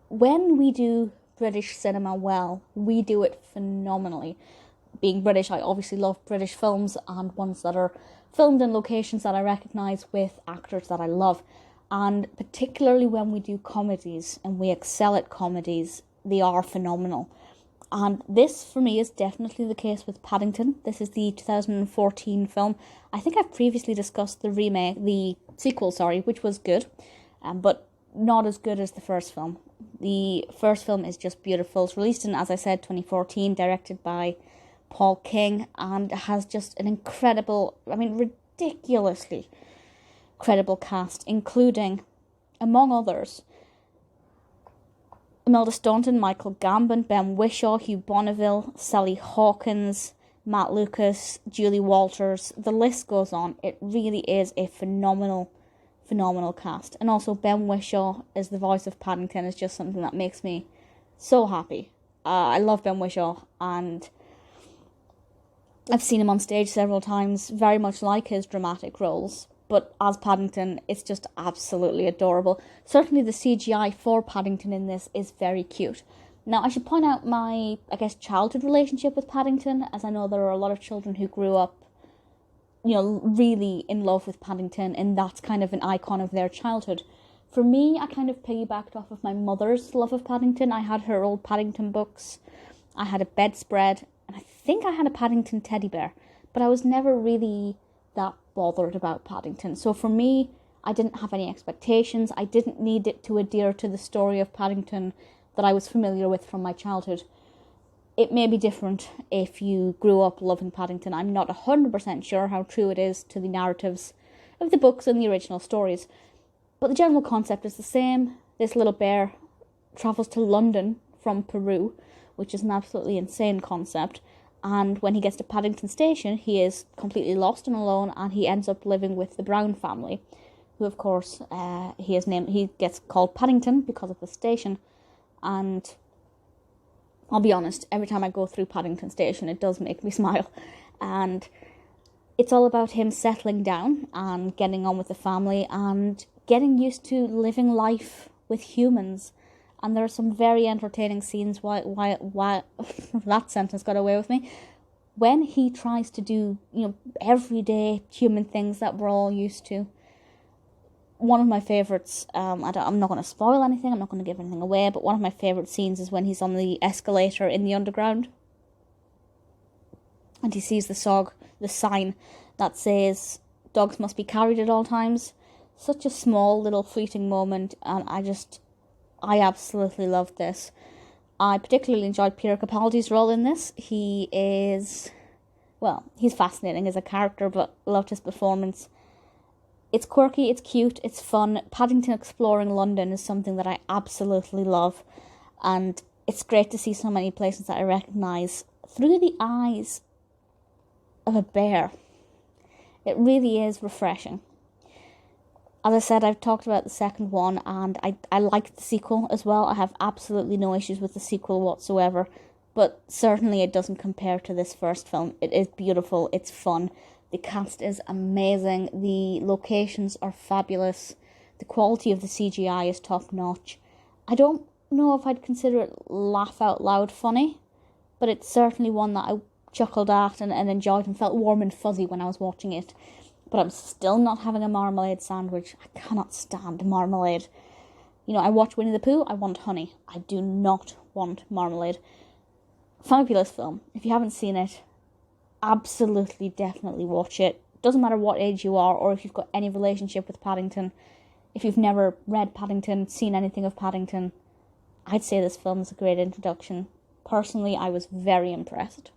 when we do British cinema well, we do it phenomenally. Being British, I obviously love British films and ones that are filmed in locations that I recognise with actors that I love. And particularly when we do comedies and we excel at comedies, they are phenomenal. And this, for me, is definitely the case with Paddington. This is the 2014 film. I think I've previously discussed the sequel, which was good, but not as good as the first film. The first film is just beautiful. It's released in, as I said, 2014, directed by Paul King, and has just an incredible, ridiculously credible cast, including, among others, Imelda Staunton, Michael Gambon, Ben Whishaw, Hugh Bonneville, Sally Hawkins, Matt Lucas, Julie Walters. The list goes on. It really is a phenomenal cast. And also Ben Whishaw as the voice of Paddington is just something that makes me so happy. I love Ben Whishaw, and I've seen him on stage several times, very much like his dramatic roles. But as Paddington, it's just absolutely adorable. Certainly the CGI for Paddington in this is very cute. Now, I should point out my, childhood relationship with Paddington, as I know there are a lot of children who grew up, really in love with Paddington, and that's kind of an icon of their childhood. For me, I kind of piggybacked off of my mother's love of Paddington. I had her old Paddington books, I had a bedspread, and I think I had a Paddington teddy bear, but I was never really that bothered about Paddington. So for me, I didn't have any expectations. I didn't need it to adhere to the story of Paddington that I was familiar with from my childhood. It may be different if you grew up loving Paddington. I'm not 100% sure how true it is to the narratives of the books and the original stories, but the general concept is the same. This little bear travels to London from Peru, which is an absolutely insane concept. And when he gets to Paddington Station, he is completely lost and alone, and he ends up living with the Brown family, who, of course, he gets called Paddington because of the station. And I'll be honest, every time I go through Paddington Station, it does make me smile. And it's all about him settling down and getting on with the family and getting used to living life with humans. And there are some very entertaining scenes, why that sentence got away with me, when he tries to do, everyday human things that we're all used to. One of my favourites, I'm not going to spoil anything, I'm not going to give anything away, but one of my favourite scenes is when he's on the escalator in the underground, and he sees the sign that says, "Dogs must be carried at all times." Such a small, little, fleeting moment, and I absolutely loved this. I particularly enjoyed Peter Capaldi's role in this. He's fascinating as a character, but loved his performance. It's quirky, it's cute, it's fun. Paddington exploring London is something that I absolutely love, and it's great to see so many places that I recognise through the eyes of a bear. It really is refreshing. As I said, I've talked about the second one, and I liked the sequel as well. I have absolutely no issues with the sequel whatsoever, but certainly it doesn't compare to this first film. It is beautiful, it's fun, the cast is amazing, the locations are fabulous, the quality of the CGI is top notch. I don't know if I'd consider it laugh out loud funny, but it's certainly one that I chuckled at and enjoyed and felt warm and fuzzy when I was watching it. But I'm still not having a marmalade sandwich. I cannot stand marmalade. I watch Winnie the Pooh, I want honey. I do not want marmalade. Fabulous film. If you haven't seen it, absolutely, definitely watch it. Doesn't matter what age you are or if you've got any relationship with Paddington. If you've never read Paddington, seen anything of Paddington, I'd say this film is a great introduction. Personally, I was very impressed.